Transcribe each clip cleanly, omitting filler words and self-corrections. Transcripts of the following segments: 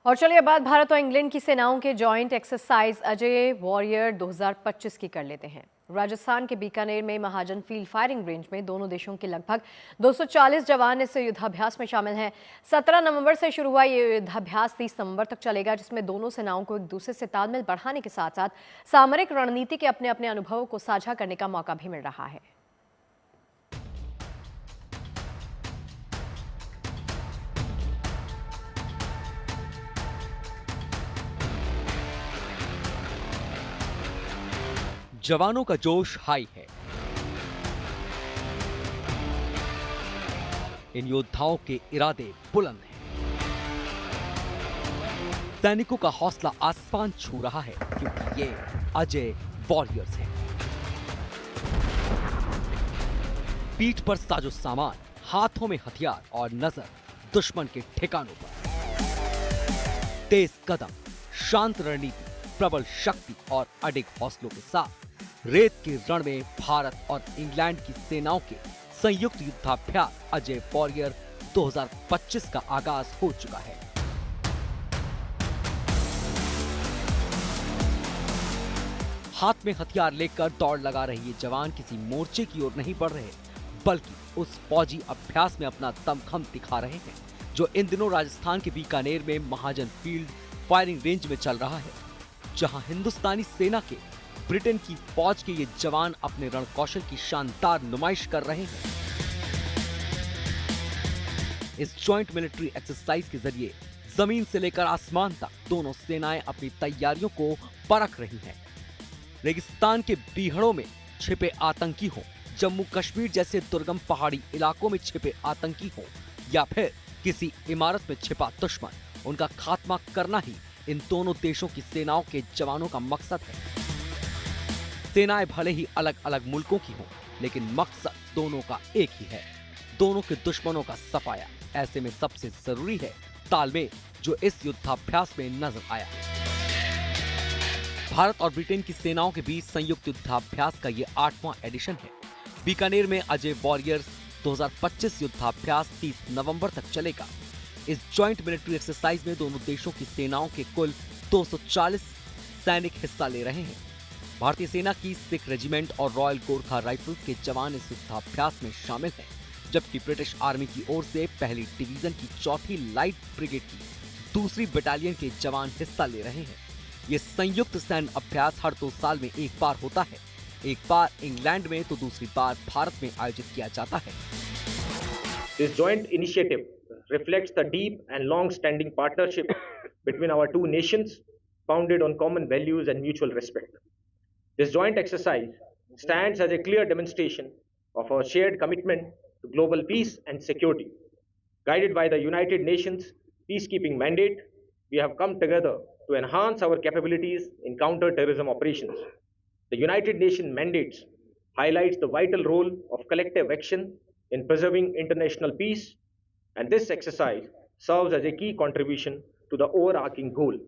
और चलिए बात भारत और इंग्लैंड की सेनाओं के जॉइंट एक्सरसाइज अजय वॉरियर 2025 की कर लेते हैं। राजस्थान के बीकानेर में महाजन फील्ड फायरिंग रेंज में दोनों देशों के लगभग 240 जवान इस युद्धाभ्यास में शामिल हैं। 17 नवंबर से शुरू हुआ ये युद्धाभ्यास 30 नवंबर तक चलेगा, जिसमें दोनों सेनाओं को एक दूसरे से तालमेल बढ़ाने के साथ साथ सामरिक रणनीति के अपने अपने अनुभवों को साझा करने का मौका भी मिल रहा है। जवानों का जोश हाई है। इन योद्धाओं के इरादे बुलंद हैं। सैनिकों का हौसला आसमान छू रहा है, क्योंकि ये अजय वॉरियर्स हैं। पीठ पर साजो सामान, हाथों में हथियार और नजर दुश्मन के ठिकानों पर। तेज कदम, शांत रणनीति, प्रबल शक्ति और अडिग हौसलों के साथ रेत के रण में भारत और इंग्लैंड की सेनाओं के संयुक्त युद्धाभ्यास अजय वॉरियर 2025 का आगाज हो चुका है। हाथ में हथियार लेकर दौड़ लगा रहे ये जवान किसी मोर्चे की ओर नहीं बढ़ रहे, बल्कि उस फौजी अभ्यास में अपना दमखम दिखा रहे हैं जो इन दिनों राजस्थान के बीकानेर में महाजन फील्ड फायरिंग रेंज में चल रहा है, जहां हिंदुस्तानी सेना के ब्रिटेन की फौज के ये जवान अपने रणकौशल की शानदार नुमाइश कर रहे हैं। इस जॉइंट मिलिट्री एक्सरसाइज के जरिए जमीन से लेकर आसमान तक दोनों सेनाएं अपनी तैयारियों को परख रही हैं। रेगिस्तान के बीहड़ों में छिपे आतंकी हों, जम्मू कश्मीर जैसे दुर्गम पहाड़ी इलाकों में छिपे आतंकी हों, या फिर किसी इमारत में छिपा दुश्मन, उनका खात्मा करना ही इन दोनों देशों की सेनाओं के जवानों का मकसद है। सेनाएं भले ही अलग अलग मुल्कों की हों, लेकिन मकसद दोनों का एक ही है, दोनों के दुश्मनों का सफाया। ऐसे में सबसे जरूरी है तालमेल, जो इस युद्धाभ्यास में नजर आया। भारत और ब्रिटेन की सेनाओं के बीच संयुक्त युद्धाभ्यास का ये 8वां एडिशन है। बीकानेर में अजय वॉरियर्स 2025 युद्धाभ्यास 30 नवंबर तक चलेगा। इस जॉइंट मिलिट्री एक्सरसाइज में दोनों देशों की सेनाओं के कुल 240 सैनिक हिस्सा ले रहे हैं। भारतीय सेना की सिख रेजिमेंट और रॉयल गोरखा राइफल्स के जवान इस युद्धाभ्यास में शामिल हैं, जबकि ब्रिटिश आर्मी की ओर से पहली डिवीजन की 4थी लाइट ब्रिगेड की 2री बटालियन के जवान हिस्सा ले रहे हैं। ये संयुक्त सैन्य अभ्यास हर 2 साल में एक बार होता है, एक बार इंग्लैंड में तो दूसरी बार भारत में आयोजित किया जाता है। This joint initiative reflects the deep and long-standing partnership between our two nations, founded on common values and mutual respect. This joint exercise stands as a clear demonstration of our shared commitment to global peace and security. Guided by the United Nations peacekeeping mandate, we have come together to enhance our capabilities in counter-terrorism operations. The United Nations mandates highlights the vital role of collective action in preserving international peace, and this exercise serves as a key contribution to the overarching goal.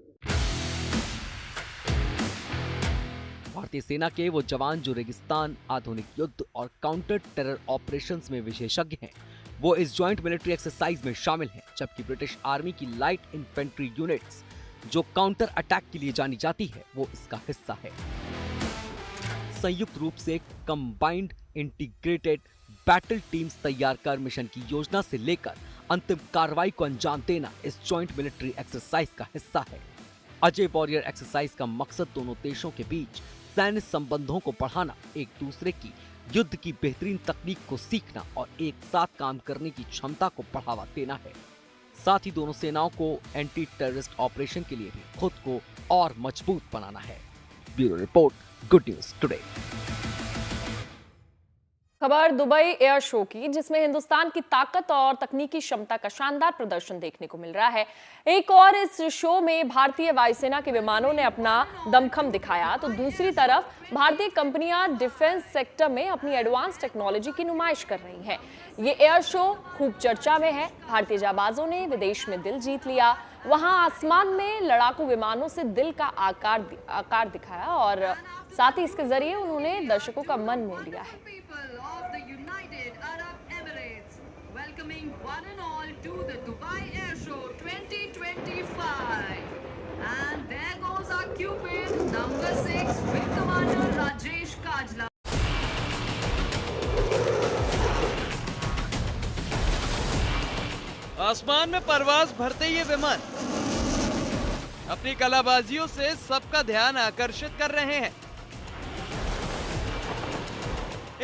भारतीय सेना के वो जवान जो रेगिस्तान, आधुनिक युद्ध और काउंटर टेरर ऑपरेशंस में विशेषज्ञ हैं, वो इस जॉइंट मिलिट्री एक्सरसाइज में शामिल हैं, जबकि ब्रिटिश आर्मी की लाइट इन्फेंट्री यूनिट्स जो काउंटर अटैक के लिए जानी जाती है, वो इसका हिस्सा है। संयुक्त रूप से कंबाइंड इंटीग्रेटेड बैटल टीम्स तैयार कर मिशन की योजना से लेकर अंतिम कार्रवाई को अंजाम देना इस जॉइंट मिलिट्री एक्सरसाइज का हिस्सा है। अजय वॉरियर एक्सरसाइज का मकसद दोनों देशों के बीच सैन्य संबंधों को बढ़ाना, एक दूसरे की युद्ध की बेहतरीन तकनीक को सीखना और एक साथ काम करने की क्षमता को बढ़ावा देना है। साथ ही दोनों सेनाओं को एंटी टेररिस्ट ऑपरेशन के लिए भी खुद को और मजबूत बनाना है। Bureau report, good news today. खबर दुबई एयर शो की, जिसमें हिंदुस्तान की ताकत और तकनीकी क्षमता का शानदार प्रदर्शन देखने को मिल रहा है। एक और इस शो में भारतीय वायुसेना के विमानों ने अपना दमखम दिखाया, तो दूसरी तरफ भारतीय कंपनियां डिफेंस सेक्टर में अपनी एडवांस टेक्नोलॉजी की नुमाइश कर रही हैं। ये एयर शो खूब चर्चा में है। भारतीय जाबाजों ने विदेश में दिल जीत लिया। वहां आसमान में लड़ाकू विमानों से दिल का आकार दिखाया और साथ ही इसके जरिए उन्होंने दर्शकों का मन मोह लिया है। Welcoming one and all to the Dubai Air Show 2025. Number 6, Wing Commander Rajesh Kajla. आसमान में परवाज भरते ये विमान अपनी कलाबाजियों से सबका ध्यान आकर्षित कर रहे हैं।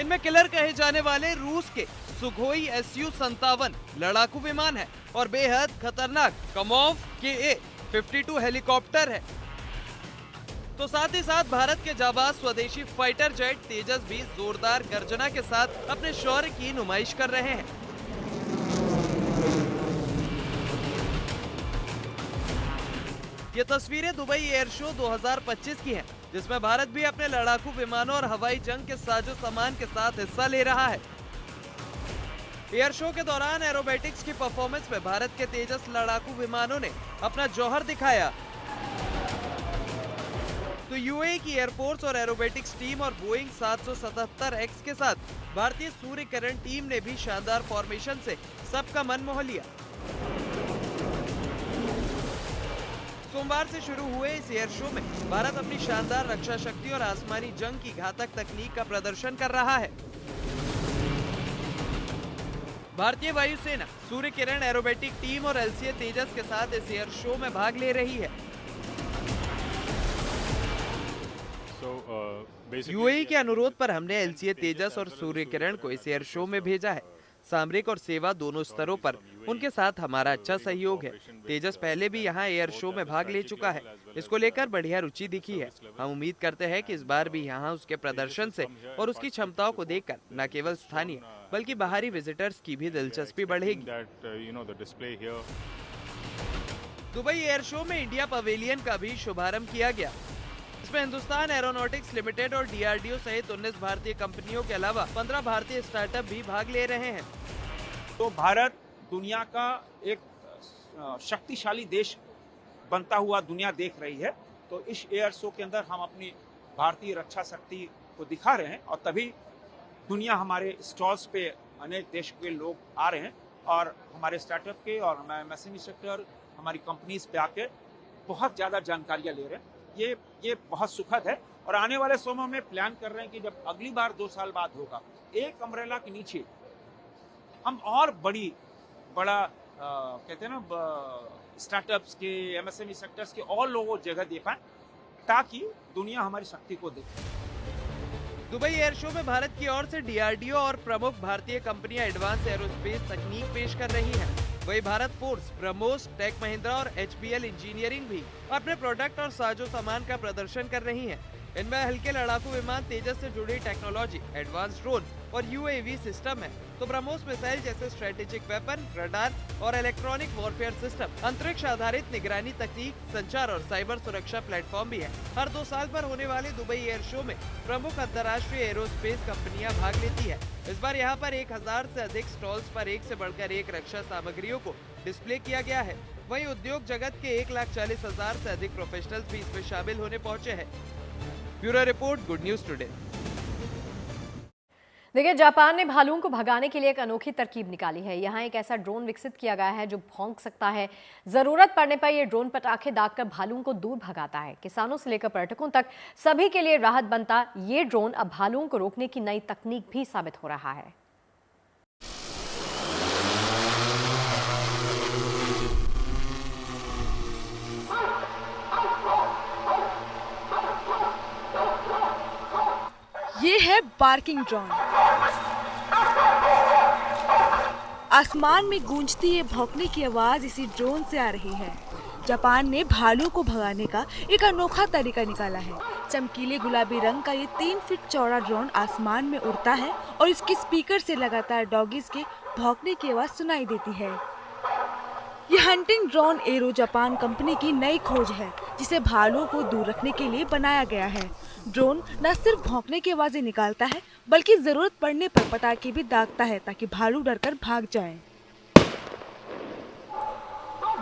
इनमें किलर कहे जाने वाले रूस के सुखोई Su-57 लड़ाकू विमान है और बेहद खतरनाक कमोव KA-52 हेलीकॉप्टर है। तो साथ ही साथ भारत के जाबाज स्वदेशी फाइटर जेट तेजस भी जोरदार गर्जना के साथ अपने शौर्य की नुमाइश कर रहे हैं। ये तस्वीरें दुबई एयर शो 2025 की हैं, जिसमें भारत भी अपने लड़ाकू विमानों और हवाई जंग के साजो सामान के साथ हिस्सा ले रहा है। एयर शो के दौरान एरोबेटिक्स की परफॉर्मेंस में भारत के तेजस लड़ाकू विमानों ने अपना जौहर दिखाया। तो यूएई की एयरफोर्स और एरोबेटिक्स टीम और बोइंग 777X के साथ भारतीय सूर्य किरण टीम ने भी शानदार फॉर्मेशन से सबका मन मोह लिया। सोमवार से शुरू हुए इस एयर शो में भारत अपनी शानदार रक्षा शक्ति और आसमानी जंग की घातक तकनीक का प्रदर्शन कर रहा है। भारतीय वायुसेना सूर्य किरण एरोबेटिक टीम और LCA तेजस के साथ इस एयर शो में भाग ले रही है। यूएई के अनुरोध पर हमने LCA तेजस और सूर्य किरण को इस एयर शो में भेजा है। सामरिक और सेवा दोनों स्तरों पर उनके साथ हमारा अच्छा सहयोग है। तेजस पहले भी यहाँ एयर शो में भाग ले चुका है। इसको लेकर बढ़िया रुचि दिखी है। हम उम्मीद करते हैं कि इस बार भी यहाँ उसके प्रदर्शन से और उसकी क्षमताओं को देखकर न केवल स्थानीय बल्कि बाहरी विजिटर्स की भी दिलचस्पी बढ़ेगी। दुबई एयर शो में इंडिया पवेलियन का भी शुभारंभ किया गया। इसमें हिंदुस्तान एरोनॉटिक्स लिमिटेड और DRDO सहित 19 भारतीय कंपनियों के अलावा 15 भारतीय स्टार्टअप भी भाग ले रहे हैं। तो भारत दुनिया का एक शक्तिशाली देश बनता हुआ दुनिया देख रही है। तो इस एयर शो के अंदर हम अपनी भारतीय रक्षा शक्ति को दिखा रहे हैं और तभी दुनिया हमारे स्टॉल्स पे अनेक देश के लोग आ रहे हैं और हमारे स्टार्टअप के और हमारे MSME सेक्टर हमारी कंपनीज पे आके बहुत ज़्यादा जानकारियाँ ले रहे हैं। ये बहुत सुखद है और आने वाले समय में प्लान कर रहे हैं कि जब अगली बार 2 साल बाद होगा, एक अम्ब्रेला के नीचे हम और बड़ा कहते हैं ना स्टार्टअप्स के MSME सेक्टर्स के और लोगों जगह दे पाए ताकि दुनिया हमारी शक्ति को देखे। दुबई एयर शो में भारत की ओर से DRDO और प्रमुख भारतीय कंपनियां एडवांस एरोस्पेस तकनीक पेश कर रही हैं। वही भारत फोर्स, ब्रह्मोस, टेक महिंद्रा और HBL इंजीनियरिंग भी अपने प्रोडक्ट और साजो सामान का प्रदर्शन कर रही हैं। इनमें हल्के लड़ाकू विमान तेजस से जुड़ी टेक्नोलॉजी, एडवांस ड्रोन और UAV सिस्टम है। तो ब्रह्मोस मिसाइल जैसे स्ट्रेटेजिक वेपन, रडार और इलेक्ट्रॉनिक वॉरफेयर सिस्टम, अंतरिक्ष आधारित निगरानी तकनीक, संचार और साइबर सुरक्षा प्लेटफॉर्म भी है। हर 2 साल पर होने वाले दुबई एयर शो में प्रमुख अंतर्राष्ट्रीय एरोस्पेस कंपनियां भाग लेती है। इस बार यहाँ पर 1000 से अधिक स्टॉल्स पर एक से बढ़कर एक रक्षा सामग्रियों को डिस्प्ले किया गया है। वहीं उद्योग जगत के 1,40,000 से अधिक प्रोफेशनल्स भी इसमें शामिल होने पहुंचे हैं। Bureau report, good news today. देखिए, जापान ने भालुओं को भगाने के लिए एक अनोखी तरकीब निकाली है। यहाँ एक ऐसा ड्रोन विकसित किया गया है जो भौंक सकता है। जरूरत पड़ने पर यह ड्रोन पटाखे दागकर भालुओं को दूर भगाता है। किसानों से लेकर पर्यटकों तक सभी के लिए राहत बनता ये ड्रोन अब भालुओं को रोकने की नई तकनीक भी साबित हो रहा है। ये है बार्किंग ड्रोन। आसमान में गूंजती ये भौंकने की आवाज इसी ड्रोन से आ रही है। जापान ने भालू को भगाने का एक अनोखा तरीका निकाला है। चमकीले गुलाबी रंग का ये 3 फीट चौड़ा ड्रोन आसमान में उड़ता है और इसके स्पीकर से लगातार डॉगीज के भौंकने की आवाज सुनाई देती है। ये hunting drone arrow Japan company की नई खोज है, जिसे भालुओं को दूर रखने के लिए बनाया गया है। ड्रोन न सिर्फ भौंकने की आवाजें निकालता है, बल्कि जरूरत पड़ने पर पटाखे भी दागता है ताकि भालू डरकर भाग जाएं।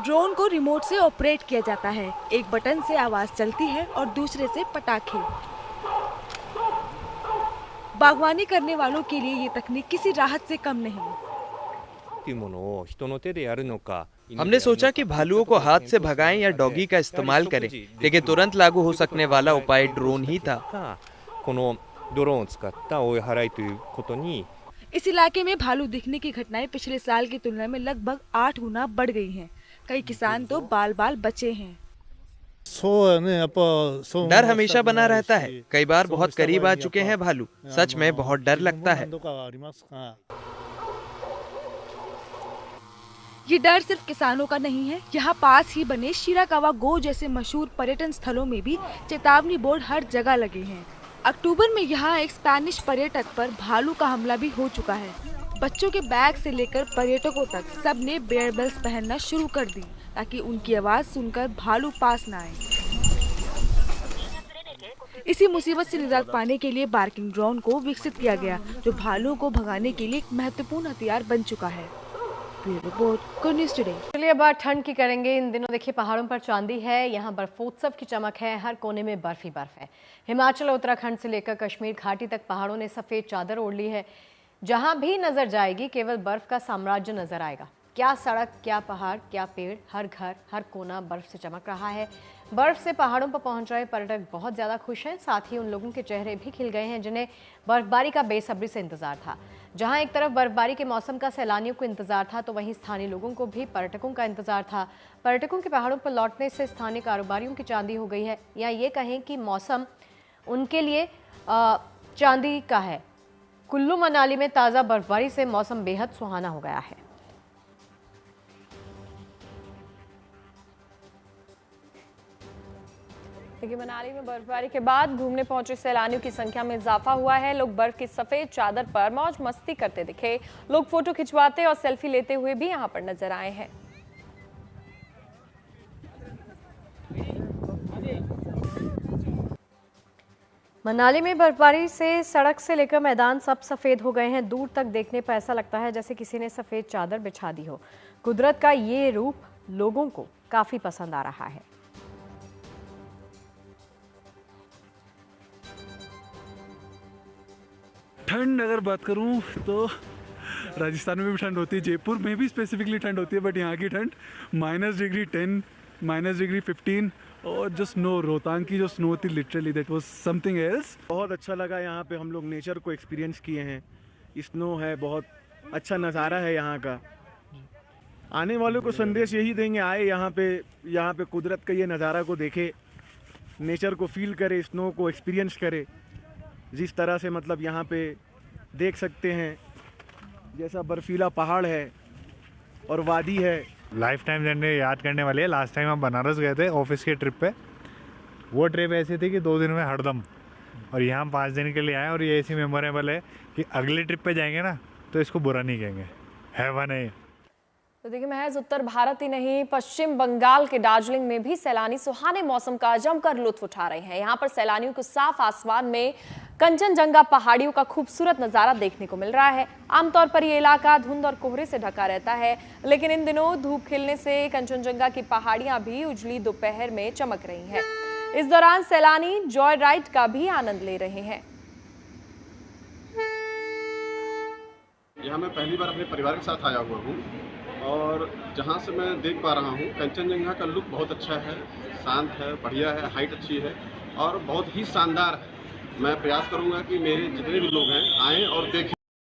ड्रोन को रिमोट से ऑपरेट किया जाता है। एक बटन से आवाज चलती है और दूसरे से पटाखे। बागवानी करने वालों के लिए ये तकनीक किसी राहत से कम नहीं। हमने सोचा कि भालुओं को हाथ से भगाएं या डॉगी का इस्तेमाल करें, लेकिन तुरंत लागू हो सकने वाला उपाय ड्रोन ही था। इस इलाके में भालू दिखने की घटनाएं पिछले साल की तुलना में लगभग 8 गुना बढ़ गई हैं। कई किसान तो बाल बाल बचे हैं। डर हमेशा बना रहता है। कई बार बहुत करीब आ चुके हैं भालू। सच में बहुत डर लगता है। ये डर सिर्फ किसानों का नहीं है। यहाँ पास ही बने शिराकावा गो जैसे मशहूर पर्यटन स्थलों में भी चेतावनी बोर्ड हर जगह लगे हैं। अक्टूबर में यहाँ एक स्पेनिश पर्यटक पर भालू का हमला भी हो चुका है। बच्चों के बैग से लेकर पर्यटकों तक सब ने बेयर बेल्स पहनना शुरू कर दी ताकि उनकी आवाज सुनकर भालू पास न आए। इसी मुसीबत से निजात पाने के लिए बार्किंग ड्रोन को विकसित किया गया, जो भालुओं को भगाने के लिए एक महत्वपूर्ण हथियार बन चुका है। चलिए अब बात ठंड की करेंगे। इन दिनों देखिए पहाड़ों पर चांदी है, यहाँ बर्फोत्सव की चमक है, हर कोने में बर्फ ही बर्फ है। हिमाचल और उत्तराखंड से लेकर कश्मीर घाटी तक पहाड़ों ने सफेद चादर ओढ़ ली है। जहां भी नजर जाएगी केवल बर्फ का साम्राज्य नजर आएगा। क्या सड़क, क्या पहाड़, क्या पेड़, हर घर, हर कोना बर्फ से चमक रहा है। बर्फ से पहाड़ों पर पहुंच रहे पर्यटक बहुत ज्यादा खुश हैं। साथ ही उन लोगों के चेहरे भी खिल गए हैं जिन्हें बर्फबारी का बेसब्री से इंतजार था। जहां एक तरफ बर्फबारी के मौसम का सैलानियों को इंतजार था, तो वहीं स्थानीय लोगों को भी पर्यटकों का इंतजार था। पर्यटकों के पहाड़ों पर लौटने से स्थानीय कारोबारियों की चांदी हो गई है, या ये कहें कि मौसम उनके लिए चांदी का है। कुल्लू मनाली में ताज़ा बर्फबारी से मौसम बेहद सुहाना हो गया है। देखिए मनाली में बर्फबारी के बाद घूमने पहुंचे सैलानियों की संख्या में इजाफा हुआ है। लोग बर्फ की सफेद चादर पर मौज मस्ती करते दिखे। लोग फोटो खिंचवाते और सेल्फी लेते हुए भी यहां पर नजर आए हैं। मनाली में बर्फबारी से सड़क से लेकर मैदान सब सफ़ेद हो गए हैं। दूर तक देखने पर ऐसा लगता है जैसे किसी ने सफ़ेद चादर बिछा दी हो। कुदरत का ये रूप लोगों को काफ़ी पसंद आ रहा है। ठंड अगर बात करूं तो राजस्थान में भी ठंड होती है, जयपुर में भी स्पेसिफिकली ठंड होती है, बट यहाँ की ठंड -10, -15 और जो स्नो, रोहतांग की जो स्नो थी literally that was something else. बहुत अच्छा लगा। यहाँ पे हम लोग नेचर को एक्सपीरियंस किए हैं। स्नो है, बहुत अच्छा नज़ारा है यहाँ का। आने वालों को संदेश यही देंगे, आए यहाँ पे कुदरत का ये नज़ारा को देखे, नेचर को फील करे, स्नो को एक्सपीरियंस करे। जिस तरह से मतलब यहाँ पे देख सकते हैं, जैसा बर्फीला पहाड़ है और वादी है। लाइफ टाइम जर्नी याद करने वाली है। लास्ट टाइम हम बनारस गए थे ऑफिस के ट्रिप पे। वो ट्रिप ऐसी थी कि 2 दिन में हरदम, और यहाँ 5 दिन के लिए आए, और ये ऐसी मेमोरेबल है कि अगले ट्रिप पे जाएंगे ना तो इसको बुरा नहीं कहेंगे। है वा नहीं? तो देखिए महज उत्तर भारत ही नहीं, पश्चिम बंगाल के दार्जिलिंग में भी सैलानी सुहाने मौसम का जमकर लुत्फ उठा रहे हैं। यहाँ पर सैलानियों को साफ आसमान में कंचनजंगा पहाड़ियों का खूबसूरत नजारा देखने को मिल रहा है। आमतौर पर ये इलाका धुंध और कोहरे से ढका रहता है, लेकिन इन दिनों धूप खिलने से कंचनजंगा की पहाड़ियां भी उजली दोपहर में चमक रही हैं। इस दौरान सैलानी जॉय राइड का भी आनंद ले रहे हैं। यहाँ मैं पहली बार अपने परिवार के साथ आया हुआ हूँ, और जहाँ से मैं देख पा रहा हूँ कंचनजंगा का लुक बहुत अच्छा है, शांत है, बढ़िया है, हाइट अच्छी है और बहुत ही शानदार है। मैं प्रयास करूँगा कि मेरे जितने भी लोग हैं आएँ और देखें।